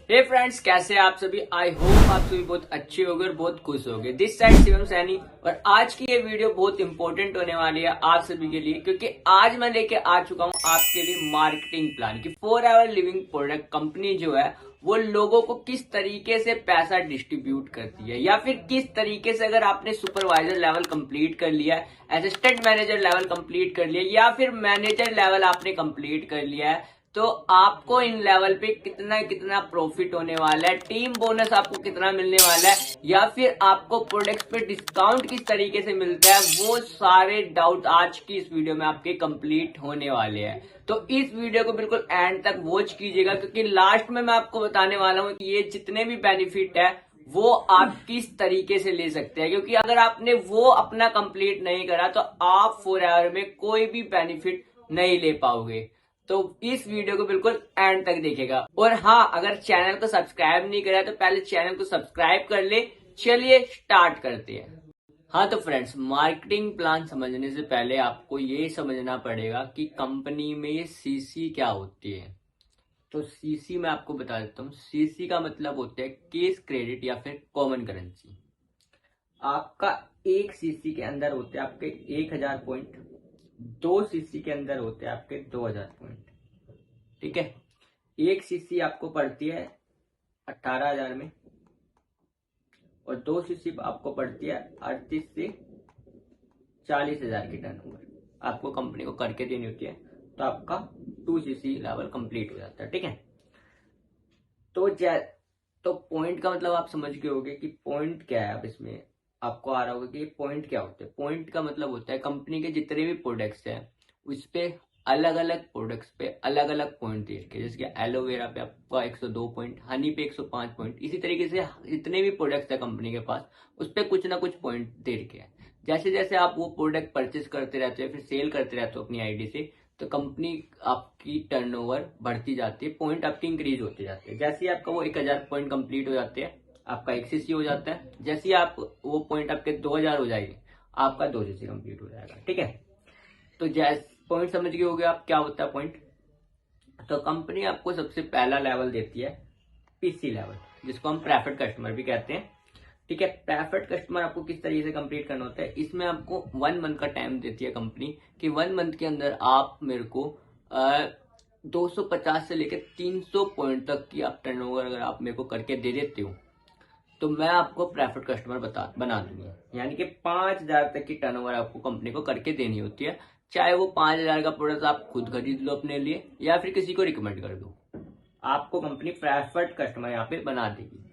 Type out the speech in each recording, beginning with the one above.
हे friends, कैसे आप सभी। आई होप आप सभी बहुत अच्छे होंगे और बहुत खुश होंगे। दिस साइड शिवम सैनी और आज की ये वीडियो बहुत इंपॉर्टेंट होने वाली है आप सभी के लिए, क्योंकि आज मैं लेके आ चुका हूँ आपके लिए मार्केटिंग प्लान की फॉरएवर लिविंग प्रोडक्ट कंपनी जो है वो लोगों को किस तरीके से पैसा डिस्ट्रीब्यूट करती है, या फिर किस तरीके से अगर आपने सुपरवाइजर लेवल कंप्लीट कर लिया है, असिस्टेंट मैनेजर लेवल कंप्लीट कर लिया या फिर मैनेजर लेवल आपने कंप्लीट कर लिया है, तो आपको इन लेवल पे कितना कितना प्रॉफिट होने वाला है, टीम बोनस आपको कितना मिलने वाला है, या फिर आपको प्रोडक्ट्स पे डिस्काउंट किस तरीके से मिलता है, वो सारे डाउट आज की इस वीडियो में आपके कंप्लीट होने वाले हैं। तो इस वीडियो को बिल्कुल एंड तक वॉच कीजिएगा, क्योंकि लास्ट में मैं आपको बताने वाला हूँ कि ये जितने भी बेनिफिट है वो आप किस तरीके से ले सकते हैं, क्योंकि अगर आपने वो अपना कंप्लीट नहीं करा तो आप फॉरएवर में कोई भी बेनिफिट नहीं ले पाओगे। तो इस वीडियो को बिल्कुल एंड तक देखेगा। और हाँ, अगर चैनल को सब्सक्राइब नहीं करा तो पहले चैनल को सब्सक्राइब कर ले। चलिए स्टार्ट करते हैं। हाँ तो फ्रेंड्स, मार्केटिंग प्लान समझने से पहले आपको ये समझना पड़ेगा कि कंपनी में सीसी क्या होती है। तो सीसी मैं आपको बता देता हूँ। सीसी का मतलब होता है केस क्रेडिट या फिर कॉमन करेंसी। आपका एक सीसी के अंदर होते हैं आपके 1000 पॉइंट, 2 सीसी के अंदर होते हैं आपके 2000 पॉइंट। ठीक है, एक सीसी आपको पड़ती है 18,000 में और 2 सीसी आपको पड़ती है 38 से 40,000 की टर्नओवर आपको कंपनी को करके देनी होती है। तो आपका 2 सीसी लेवल कंप्लीट हो जाता है। ठीक है, तो पॉइंट का मतलब आप समझ गए होंगे कि पॉइंट क्या है। अब इसमें आपको आ रहा होगा कि पॉइंट क्या होते हैं। पॉइंट का मतलब होता है कंपनी के जितने भी प्रोडक्ट्स हैं उस पे अलग अलग प्रोडक्ट्स पे अलग अलग पॉइंट दे रखे। जैसे कि एलोवेरा पे आपका 102 पॉइंट, हनी पे 105 पॉइंट, इसी तरीके से जितने भी प्रोडक्ट्स है कंपनी के पास उस पे कुछ ना कुछ पॉइंट दे रखे हैं। जैसे जैसे आप वो प्रोडक्ट परचेस करते रहते हो फिर सेल करते रहते हो अपनी आईडी से, तो कंपनी आपकी टर्नओवर बढ़ती जाती है, पॉइंट आपके इंक्रीज होते जाते हैं। जैसे ही आपका वो 1000 पॉइंट कंप्लीट हो जाते हैं आपका 1 सीसी हो जाता है। जैसे ही आप वो पॉइंट आपके 2000 हो जाएंगे आपका 2 सीसी कंप्लीट हो जाएगा। ठीक है, तो जैसे पॉइंट समझ गए होगे आप क्या होता है पॉइंट। तो कंपनी आपको सबसे पहला लेवल देती है पीसी लेवल, जिसको हम प्रेफर्ड कस्टमर भी कहते हैं। ठीक है, प्रेफर्ड कस्टमर आपको किस तरीके से कंप्लीट करना होता है। इसमें आपको 1 मंथ का टाइम देती है कंपनी कि 1 मंथ के अंदर आप मेरे को 250 से लेकर 300 पॉइंट तक की आप टर्नओवर अगर आप मेरे को करके दे देते हो तो मैं आपको प्रेफर्ड कस्टमर बना दूंगा। यानी कि 5,000 तक की टर्नओवर आपको कंपनी को करके देनी होती है, चाहे वो 5,000 का प्रोडक्ट आप खुद खरीद लो अपने लिए या फिर किसी को रिकमेंड कर दो, आपको कंपनी प्रेफर्ड कस्टमर यहाँ पे बना देगी।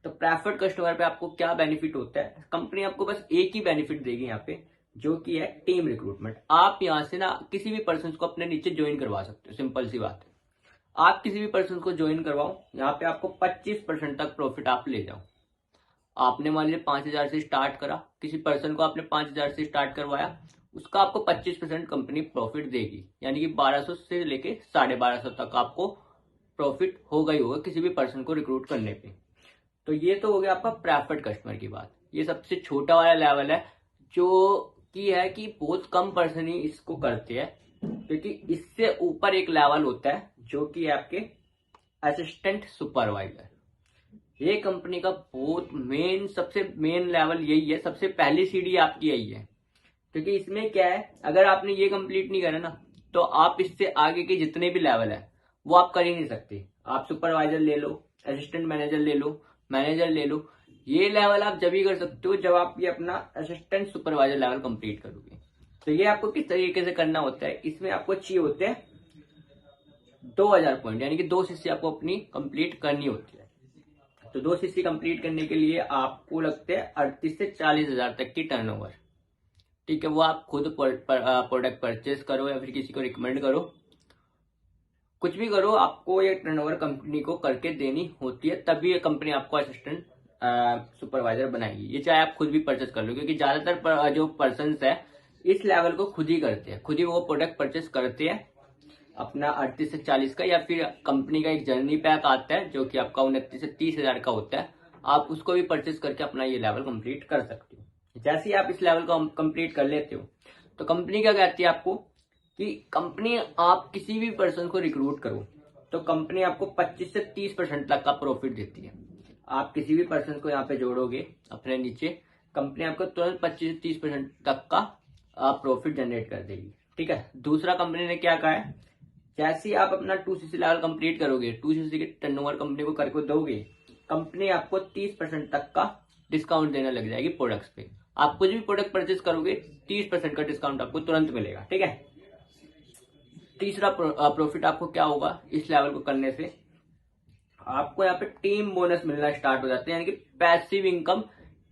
तो प्रेफर्ड कस्टमर पे आपको क्या बेनिफिट होता है, कंपनी आपको बस एक ही बेनिफिट देगी यहाँ पे, जो कि है टीम रिक्रूटमेंट। आप यहाँ से ना किसी भी पर्सन को अपने नीचे ज्वाइन करवा सकते हो। सिंपल सी बात है, आप किसी भी पर्सन को ज्वाइन करवाओ, यहाँ पे आपको 25% तक प्रॉफिट आप ले जाओ। आपने मान लीजिए 5,000 से स्टार्ट करा, किसी पर्सन को आपने 5,000 से स्टार्ट करवाया, उसका आपको 25% कंपनी प्रॉफिट देगी। यानी कि 1200 से लेके 1250 तक आपको प्रॉफिट होगा ही होगा किसी भी पर्सन को रिक्रूट करने पे। तो ये तो हो गया आपका प्रेफर्ड कस्टमर की बात। ये सबसे छोटा वाला लेवल है, जो की है कि बहुत कम पर्सन ही इसको करते हैं, क्योंकि इससे ऊपर एक लेवल होता है जो कि आपके असिस्टेंट सुपरवाइजर। ये कंपनी का बहुत सबसे मेन लेवल यही है, सबसे पहली सीढ़ी आपकी यही है। क्योंकि इसमें क्या है, अगर आपने ये कंप्लीट नहीं करा ना तो आप इससे आगे के जितने भी लेवल है वो आप कर ही नहीं सकते। आप सुपरवाइजर ले लो, असिस्टेंट मैनेजर ले लो, मैनेजर ले लो, ये लेवल आप जब ही कर सकते हो जब आप ये अपना असिस्टेंट सुपरवाइजर लेवल कंप्लीट करोगे। तो ये आपको किस तरीके से करना होता है, इसमें आपको चाहिए होते हैं 2000 पॉइंट, यानी कि 2 सीसी आपको अपनी कंप्लीट करनी होती है। तो 2 सीसी कंप्लीट करने के लिए आपको लगते हैं 38 से 40,000 तक की टर्नओवर। ठीक है, वो आप खुद प्रोडक्ट परचेस करो या फिर किसी को रिकमेंड करो, कुछ भी करो, आपको ये टर्नओवर कंपनी को करके देनी होती है, तभी ये कंपनी आपको असिस्टेंट सुपरवाइजर बनाएगी। ये चाहे आप खुद भी परचेस कर लो, क्योंकि ज्यादातर जो पर्सन है इस लेवल को खुद ही करते हैं, खुद ही वो प्रोडक्ट परचेस करते हैं अपना 38 से 40 का, या फिर कंपनी का एक जर्नी पैक आता है जो कि आपका 29 से 30,000 का होता है, आप उसको भी परचेस करके अपना ये लेवल कंप्लीट कर सकते हो। जैसे ही आप इस लेवल को कंप्लीट कर लेते हो तो कंपनी क्या कहती है आपको कि कंपनी आप किसी भी पर्सन को रिक्रूट करो, तो कंपनी आपको 25 से 30% तक का प्रॉफिट देती है। आप किसी भी पर्सन को यहाँ पे जोड़ोगे अपने नीचे, कंपनी आपको तुरंत 25 से 30% तक का प्रॉफिट जनरेट कर देगी। ठीक है। दूसरा कंपनी ने क्या कहा है, जैसे ही आप अपना 2cc लेवल कंप्लीट करोगे, 2cc के टर्नओवर कंपनी को करके दोगे, कंपनी आपको 30% तक का डिस्काउंट देने लग जाएगी प्रोडक्ट्स पे। आप कुछ भी प्रोडक्ट परचेज करोगे 30% का डिस्काउंट आपको तुरंत मिलेगा। ठीक है। तीसरा प्रॉफिट आपको क्या होगा, इस लेवल को करने से आपको यहाँ पे टीम बोनस मिलना स्टार्ट हो जाते हैं, यानी कि पैसिव इनकम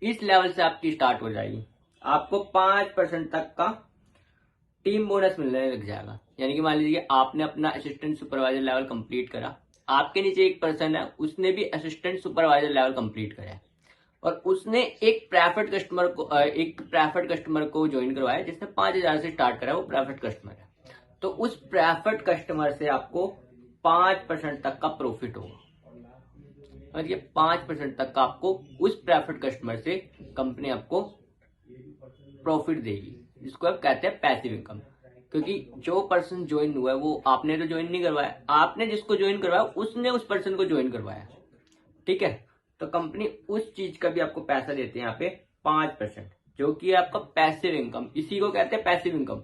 इस लेवल से आपकी स्टार्ट हो जाएगी। आपको 5% तक का टीम बोनस मिलने लग जाएगा। यानी कि मान लीजिए आपने अपना असिस्टेंट सुपरवाइजर लेवल कंप्लीट करा, आपके नीचे एक पर्सन है, उसने भी असिस्टेंट सुपरवाइजर लेवल कंप्लीट करा है और उसने एक प्रेफर्ड कस्टमर को ज्वाइन करवाया जिसने 5,000 से स्टार्ट करा, वो प्रेफर्ड कस्टमर है। तो उस प्रेफर्ड कस्टमर से आपको 5% तक का प्रॉफिट होगा और ये 5% तक का आपको उस प्रेफर्ड कस्टमर से कंपनी आपको प्रॉफिट देगी, जिसको आप कहते हैं पैसिव इनकम। क्योंकि जो पर्सन ज्वाइन हुआ है वो आपने तो ज्वाइन नहीं करवाया, आपने जिसको ज्वाइन करवाया उसने उस पर्सन को ज्वाइन करवाया। ठीक है। तो कंपनी उस चीज का भी आपको पैसा देते हैं यहाँ पे 5%, जो कि आपका पैसिव इनकम, इसी को कहते हैं पैसिव इनकम।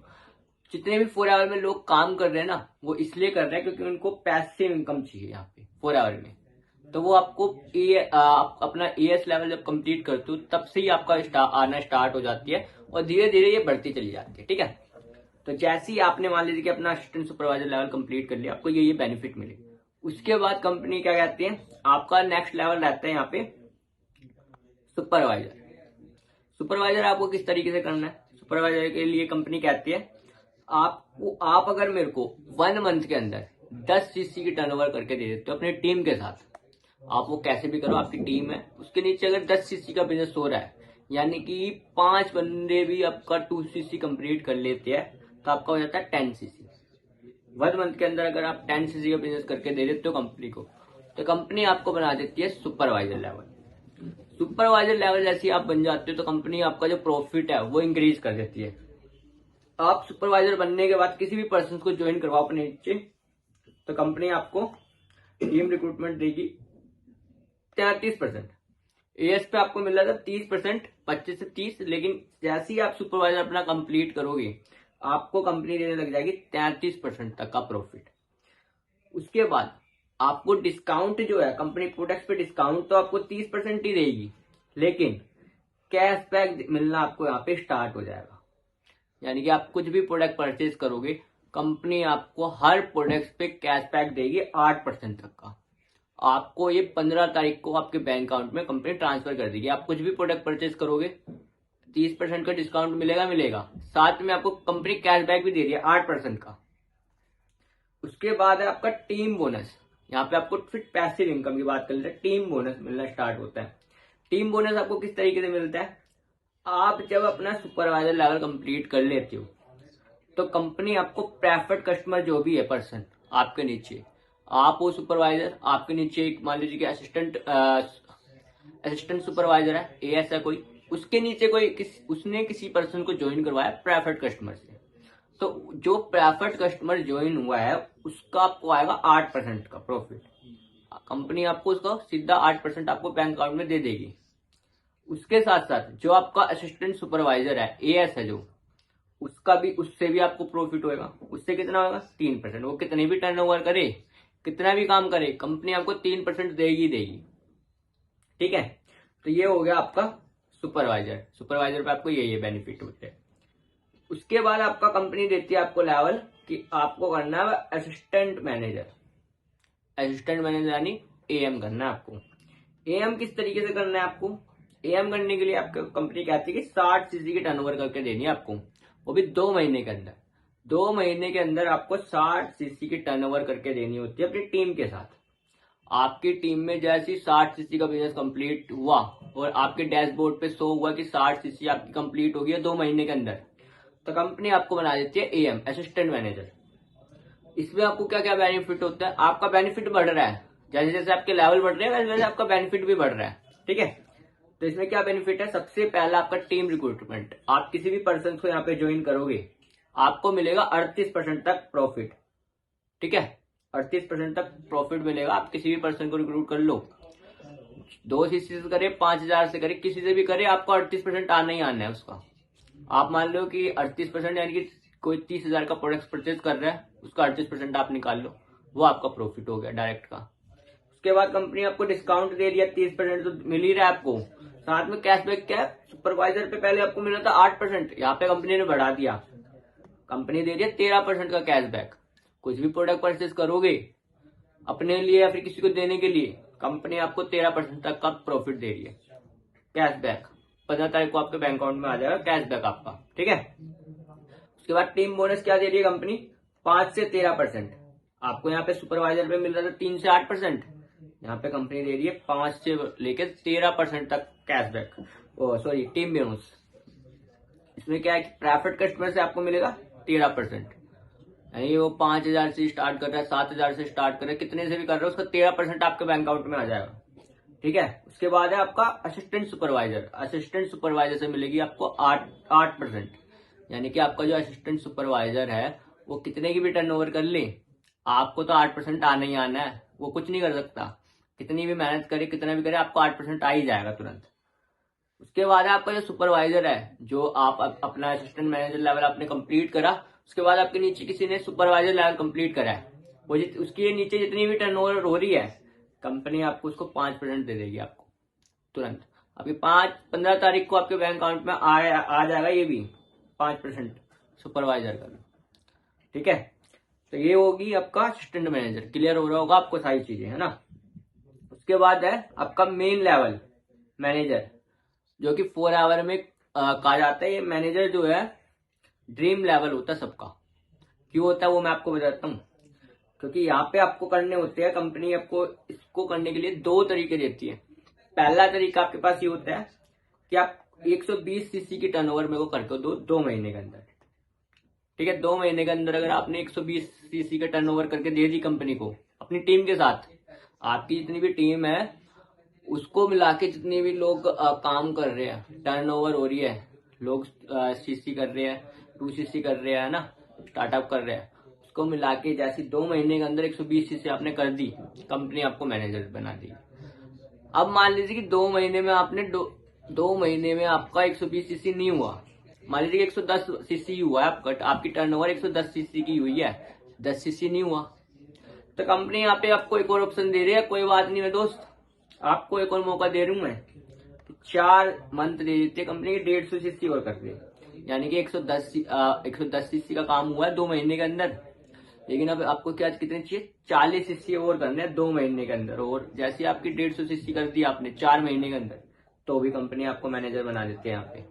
जितने भी 4 आवर में लोग काम कर रहे हैं ना, वो इसलिए कर रहे हैं क्योंकि उनको पैसिव इनकम चाहिए यहाँ पे 4 आवर में। तो वो आपको अपना AS लेवल जब कंप्लीट करते हो तब से ही आपका आना स्टार्ट हो जाती है और धीरे धीरे ये बढ़ती चली जाती है। ठीक है। तो जैसे ही आपने मान लीजिए कि अपना असिस्टेंट सुपरवाइजर लेवल कंप्लीट कर लिया, आपको ये बेनिफिट मिले। उसके बाद कंपनी क्या कहती है, आपका नेक्स्ट लेवल रहता है यहाँ पे सुपरवाइजर। सुपरवाइजर आपको किस तरीके से करना है, सुपरवाइजर के लिए कंपनी कहती है आप अगर मेरे को 1 मंथ के अंदर 10 cc की टर्नओवर करके दे देते हो अपनी टीम के साथ, आप वो कैसे भी करो, आपकी टीम है, उसके नीचे अगर 10 cc का बिजनेस हो रहा है, यानी कि 5 बंदे भी आपका 2 cc कंप्लीट कर लेते हैं, तो आपका हो जाता है 10 cc। 1 मंथ के अंदर अगर आप 10 cc का बिजनेस करके दे देते हो कंपनी को, तो कंपनी आपको बना देती है सुपरवाइजर लेवल। सुपरवाइजर लेवल जैसे आप बन जाते हो तो कंपनी आपका जो प्रॉफिट है वो इंक्रीज कर देती है। आप सुपरवाइजर बनने के बाद किसी भी पर्सन को ज्वाइन करवाओ अपने नीचे, तो कंपनी आपको टीम रिक्रूटमेंट देगी 33%। AS पे आपको मिल रहा था 30%, 25 से 30, लेकिन जैसे ही आप सुपरवाइजर अपना कंप्लीट करोगे आपको कंपनी देने लग जाएगी 33% तक का प्रॉफिट। उसके बाद आपको डिस्काउंट जो है, कंपनी प्रोडक्ट्स पे डिस्काउंट तो आपको 30% ही देगी, लेकिन कैशबैक मिलना आपको यहाँ पे स्टार्ट हो जाएगा। यानी कि आप कुछ भी प्रोडक्ट परचेज करोगे, कंपनी आपको हर प्रोडक्ट पे कैशबैक देगी 8% तक का। आपको ये 15 तारीख को आपके बैंक अकाउंट में कंपनी ट्रांसफर कर देगी। आप कुछ भी प्रोडक्ट परचेज करोगे 30% का डिस्काउंट मिलेगा, साथ में आपको कंपनी कैशबैक भी दे रही है 8% का। उसके बाद है आपका टीम बोनस। यहाँ पे आपको फिर पैसिव इनकम की बात कर लेते हैं, टीम बोनस मिलना स्टार्ट होता है। टीम बोनस आपको किस तरीके से मिलता है, आप जब अपना सुपरवाइजर लेवल कंप्लीट कर लेते हो तो कंपनी आपको प्रेफर्ड कस्टमर जो भी है पर्सन आपके नीचे, आप वो सुपरवाइजर, आपके नीचे एक मान लीजिए कि असिस्टेंट सुपरवाइजर है, AS है कोई, उसके नीचे उसने किसी पर्सन को ज्वाइन करवाया प्रेफर्ड कस्टमर से, तो जो प्रेफर्ड कस्टमर ज्वाइन हुआ है उसका आपको आएगा 8% का प्रॉफिट। कंपनी आपको उसका सीधा 8% आपको बैंक अकाउंट में दे देगी। उसके साथ साथ जो आपका असिस्टेंट सुपरवाइजर है, AS है जो, उससे भी आपको प्रॉफिट होगा। उससे कितना होगा, 3%। वो कितने भी टर्नओवर करे, कितना भी काम करे, कंपनी आपको 3% देगी। ठीक है। तो ये हो गया आपका सुपरवाइजर पे आपको ये बेनिफिट होते हैं। उसके बाद आपका कंपनी देती है आपको लेवल कि आपको करना है असिस्टेंट मैनेजर यानी AM करना है आपको। AM किस तरीके से करना है आपको, AM करने के लिए आपको कंपनी कहती है कि 60 cc की टर्नओवर करके देनी है आपको, वो भी 2 महीने के अंदर। 2 महीने के अंदर आपको 60 cc की टर्नओवर करके देनी होती है अपनी टीम के साथ। आपकी टीम में जैसे 60 cc का बिजनेस कंप्लीट हुआ और आपके डैशबोर्ड पे शो हुआ कि 60 cc आपकी कंप्लीट हो गई है 2 महीने के अंदर, तो कंपनी आपको बना देती है AM असिस्टेंट मैनेजर। इसमें आपको क्या क्या बेनिफिट होता है, आपका बेनिफिट बढ़ रहा है, जैसे जैसे आपके लेवल बढ़ रहे हैं वैसे वैसे आपका बेनिफिट भी बढ़ रहा है। ठीक है। तो इसमें क्या बेनिफिट है, सबसे पहला आपका टीम रिक्रूटमेंट। आप किसी भी पर्सन को यहाँ पे ज्वाइन करोगे आपको मिलेगा 38% तक प्रॉफिट। ठीक है। 38% तक प्रॉफिट मिलेगा। आप किसी भी पर्सन को रिक्रूट कर लो, 2 सीसी से करे, 5,000 से करे, किसी से भी करे, आपको 38% आना ही आना है उसका। आप मान लो कि 38% यानी कि कोई 30,000 का प्रोडक्ट परचेज कर रहा है, उसका 38% आप निकाल लो, वो आपका प्रॉफिट हो गया डायरेक्ट का। उसके बाद कंपनी आपको डिस्काउंट दे दिया 30%, तो मिल ही रहा है आपको। साथ में कैशबैक क्या है, सुपरवाइजर पे पहले आपको मिला था 8%, यहाँ पे कंपनी ने बढ़ा दिया, कंपनी दे दिया 13% का कैशबैक। कुछ भी प्रोडक्ट परचेज करोगे अपने लिए या फिर किसी को देने के लिए, कंपनी आपको 13% तक का प्रॉफिट दे रही है कैशबैक। 15 तारीख को आपके बैंक अकाउंट में आ जाएगा कैशबैक आपका, ठीक है। उसके बाद टीम बोनस क्या दे रही है कंपनी, 5 से 13%। आपको यहाँ पे सुपरवाइजर पे मिल रहा था 3 से 8%, यहाँ पे कंपनी दे रही है 5 से लेकर 13% तक कैशबैक, सॉरी टीम बोनस। इसमें क्या है कि प्राइवेट कस्टमर से आपको मिलेगा 13%, यानी वो 5,000 से स्टार्ट कर रहा है, 7,000 से स्टार्ट कर रहा है, कितने से भी कर रहा है, उसका 13% आपके बैंक अकाउंट में आ जाएगा, ठीक है। उसके बाद है आपका असिस्टेंट सुपरवाइजर। असिस्टेंट सुपरवाइजर से मिलेगी आपको 8%, यानी कि आपका जो असिस्टेंट सुपरवाइजर है वो कितने की भी टर्नओवर कर ले, आपको तो 8% आना ही आना है। वो कुछ नहीं कर सकता, कितनी भी मेहनत करे, कितना भी करे, आपको 8% आ ही जाएगा तुरंत। उसके बाद आपका जो सुपरवाइजर है, जो आप अपना असिस्टेंट मैनेजर लेवल आपने कंप्लीट करा, उसके बाद आपके नीचे किसी ने सुपरवाइजर लेवल कंप्लीट करा है, वो उसके नीचे जितनी भी टर्नओवर हो रही है, कंपनी आपको उसको 5% दे देगी आपको तुरंत। अभी 15 तारीख को आपके बैंक अकाउंट में आ जाएगा ये भी 5% सुपरवाइजर का, ठीक है। तो ये होगी आपका असिस्टेंट मैनेजर। क्लियर हो रहा होगा आपको सारी चीजें, है ना। उसके बाद है आपका मेन लेवल मैनेजर, जो कि 4 आवर में कहा जाता है। ये मैनेजर जो है ड्रीम लेवल होता है सबका। क्यों होता है वो मैं आपको बताता हूँ, क्योंकि यहाँ पे आपको करने होते हैं, कंपनी आपको इसको करने के लिए 2 तरीके देती है। पहला तरीका आपके पास ये होता है कि आप 120 सीसी की टर्नओवर मेरे को करके दो 2 महीने के अंदर, ठीक है। 2 महीने के अंदर अगर आपने 120 सीसी का टर्नओवर करके दे दी कंपनी को अपनी टीम के साथ, आपकी जितनी भी टीम है उसको मिला के जितने भी लोग काम कर रहे हैं, टर्नओवर हो रही है, लोग सीसी कर रहे हैं, 2 सीसी कर रहे हैं ना, स्टार्टअप कर रहे हैं, उसको मिला के जैसे 2 महीने के अंदर 120 सीसी आपने कर दी, कंपनी आपको मैनेजर बना दी। अब मान लीजिए कि 2 महीने में आपने 2 महीने में आपका 120 सीसी नहीं हुआ, मान लीजिए 110 सीसी हुआ है आपका, आपकी टर्नओवर 110 सीसी की हुई है, 10 सीसी नहीं हुआ, तो कंपनी यहाँ पे आपको एक और ऑप्शन दे रही है। कोई बात नहीं है दोस्त, आपको एक और मौका दे रही हूं मैं, 4 मंथ दे देती है कंपनी की, 150 सीसी और कर दे, यानी कि 110 सीसी का काम हुआ है 2 महीने के अंदर, लेकिन अब आपको क्या कितने चाहिए, 40 सीसी और करने हैं 2 महीने के अंदर। और जैसे आपकी 150 सीसी कर दी आपने 4 महीने के अंदर, तो भी कंपनी आपको मैनेजर बना देते हैं यहाँ पे,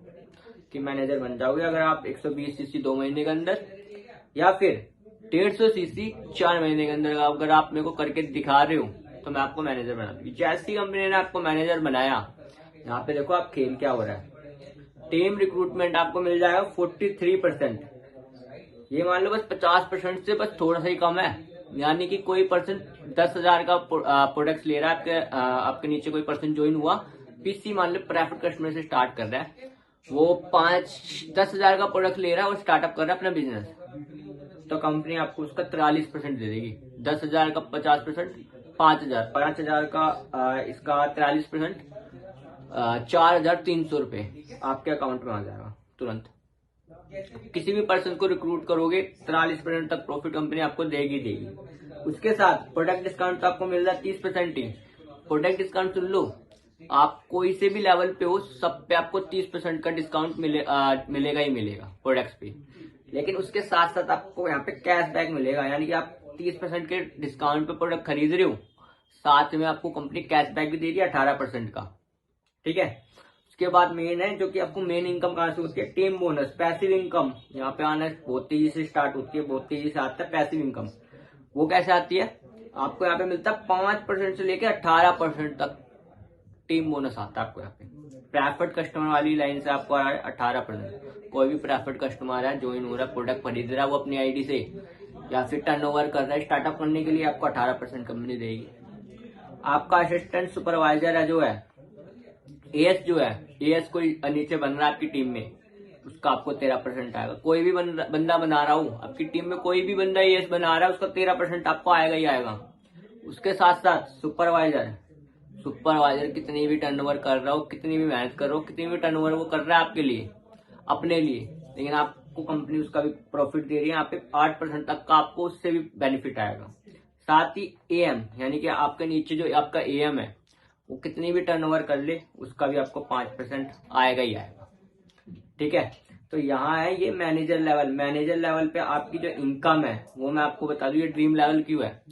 कि मैनेजर बन जाओगे अगर आप 120 सीसी 2 महीने के अंदर, या फिर 150 सीसी 4 महीने के अंदर अगर आप मेरे को करके दिखा रहे हो, तो मैं आपको मैनेजर बना दूंगी। जैसी कंपनी ने आपको मैनेजर बनाया, यहाँ पे देखो आप खेल क्या हो रहा है, टीम रिक्रूटमेंट आपको मिल जाएगा 43%। ये मान लो बस 50% से बस थोड़ा सा ही कम है, यानी कि कोई पर्सन 10,000 का प्रोडक्ट ले रहा है, आपके नीचे कोई पर्सन ज्वाइन हुआ, पीसी मान लो प्राइवेट कस्टमर से स्टार्ट कर रहा है, वो 10,000 का प्रोडक्ट ले रहा है और स्टार्टअप कर रहा है अपना बिजनेस, तो कंपनी आपको उसका 43% दे देगी। 10,000 का 50%, 5,000 का इसका 43%, 4,300 रुपए आपके अकाउंट में आ जाएगा तुरंत। किसी भी पर्सन को रिक्रूट करोगे 43% तक प्रॉफिट कंपनी आपको देगी। उसके साथ प्रोडक्ट डिस्काउंट तो आपको मिल रहा है 30% ही। प्रोडक्ट डिस्काउंट सुन लो, आप कोई से भी लेवल पे हो, सब पे आपको 30% का डिस्काउंट मिलेगा ही मिलेगा प्रोडक्ट्स पे। लेकिन उसके साथ साथ आपको यहाँ पे कैशबैक मिलेगा, यानी कि आप 30% के डिस्काउंट पे प्रोडक्ट खरीद रहे हो, साथ में आपको कंपनी कैशबैक भी दे रही है 18% का, ठीक है। उसके बाद मेन है, जो कि आपको मेन इनकम कहां से होती है, टीम बोनस, पैसिव इनकम। यहाँ पे आना बहुत तेजी से स्टार्ट होती है, बहुत तेजी से आता है पैसिव इनकम। वो कैसे आती है, आपको यहाँ पे मिलता है 5% से लेकर 18% तक टीम बोनस आता है आपको यहाँ पे। प्रेफर्ड कस्टमर वाली लाइन से आपको आ रहा है 18%। कोई भी प्रेफर्ड कस्टमर है, ज्वाइन हो रहा है, प्रोडक्ट खरीद रहा है वो अपनी आईडी से, या फिर टर्नओवर कर रहा है स्टार्टअप करने के लिए, आपको 18% कंपनी देगी। आपका असिस्टेंट सुपरवाइजर है जो है, एएस जो है, एएस कोई नीचे बन रहा है आपकी टीम में, उसका आपको 13% आएगा। कोई भी बंदा बना रहा हूँ, आपकी टीम में कोई भी बंदा ES बना रहा है, उसका 13% आपको आएगा ही आएगा। उसके साथ साथ सुपरवाइजर कितनी भी टर्नओवर कर रहा हो, कितनी भी मेहनत कर रहा हो, कितनी भी टर्नओवर वो कर रहा है आपके लिए, अपने लिए, लेकिन आपको कंपनी उसका भी प्रॉफिट दे रही है, यहाँ पे 8% तक का आपको उससे भी बेनिफिट आएगा। साथ ही AM यानी कि आपके नीचे जो आपका AM है, वो कितनी भी टर्नओवर कर ले, उसका भी आपको 5% आएगा ही आएगा। ठीक है, तो यहाँ है ये मैनेजर लेवल पे आपकी जो इनकम है वो मैं आपको बता दूं, ये ड्रीम लेवल क्यों है,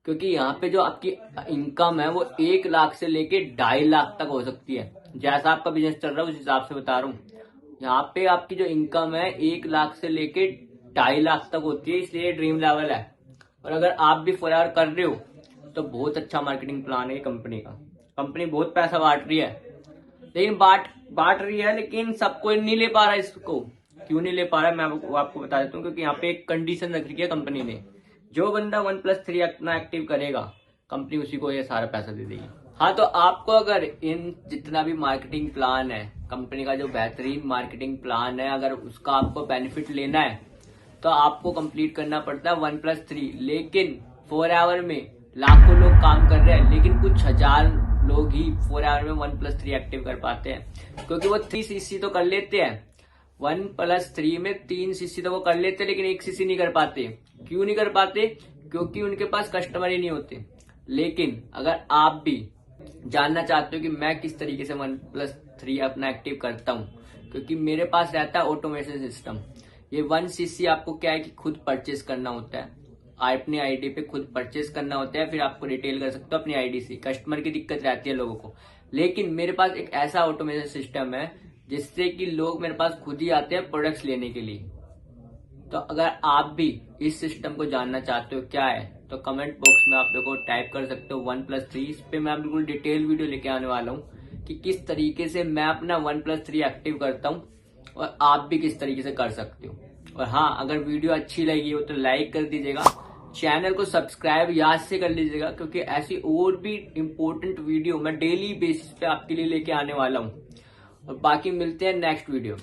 क्योंकि यहाँ पे जो आपकी इनकम है वो 1 लाख से लेके 2.5 लाख तक हो सकती है। जैसा आपका बिजनेस चल रहा है उस हिसाब से बता रहा हूँ। यहाँ पे आपकी जो इनकम है 1 लाख से लेके 2.5 लाख तक होती है, इसलिए ड्रीम लेवल है। और अगर आप भी फॉर कर रहे हो तो बहुत अच्छा मार्केटिंग प्लान है कंपनी का। कंपनी बहुत पैसा बांट रही है, लेकिन बांट रही है, लेकिन सब कोई नहीं ले पा रहा है इसको। क्यों नहीं ले पा रहा है मैं आपको बता देता हूँ, क्योंकि यहाँ पे एक कंडीशन रख रही है कंपनी ने, जो बंदा 1+3 अपना एक्टिव करेगा, कंपनी उसी को ये सारा पैसा दे देगी। हाँ, तो आपको अगर इन जितना भी मार्केटिंग प्लान है, कंपनी का जो बेहतरीन मार्केटिंग प्लान है, अगर उसका आपको बेनिफिट लेना है तो आपको कंप्लीट करना पड़ता है 1+3। लेकिन 4 आवर में लाखों लोग काम कर रहे हैं, लेकिन कुछ हजार लोग ही 4 आवर में 1+3 एक्टिव कर पाते हैं, क्योंकि वो 3 CC तो कर लेते हैं। 1+3 में 3 CC तो वो कर लेते हैं, लेकिन 1 CC नहीं कर पाते। क्यों नहीं कर पाते? क्योंकि उनके पास कस्टमर ही नहीं होते। लेकिन अगर आप भी जानना चाहते हो कि मैं किस तरीके से 1+3 अपना एक्टिव करता हूँ, क्योंकि मेरे पास रहता है ऑटोमेशन सिस्टम। ये 1 CC आपको क्या है कि खुद परचेस करना होता है, अपनी आईडी पे खुद परचेस करना होता है, फिर आपको रिटेल कर सकते हो अपनी आईडी से। कस्टमर की दिक्कत रहती है लोगों को, लेकिन मेरे पास एक ऐसा ऑटोमेशन सिस्टम है जिससे कि लोग मेरे पास खुद ही आते हैं प्रोडक्ट्स लेने के लिए। तो अगर आप भी इस सिस्टम को जानना चाहते हो क्या है, तो कमेंट बॉक्स में आप लोग को टाइप कर सकते हो 1+3। इस पे मैं बिल्कुल डिटेल वीडियो लेके आने वाला हूँ कि किस तरीके से मैं अपना 1+3 एक्टिव करता हूँ, और आप भी किस तरीके से कर सकते हो। और हाँ, अगर वीडियो अच्छी लगी हो तो लाइक कर दीजिएगा, चैनल को सब्सक्राइब याद से कर लीजिएगा, क्योंकि ऐसी और भी इम्पोर्टेंट वीडियो मैं डेली बेसिस पे आपके लिए लेके आने वाला हूँ। और बाकी मिलते हैं नेक्स्ट वीडियो में।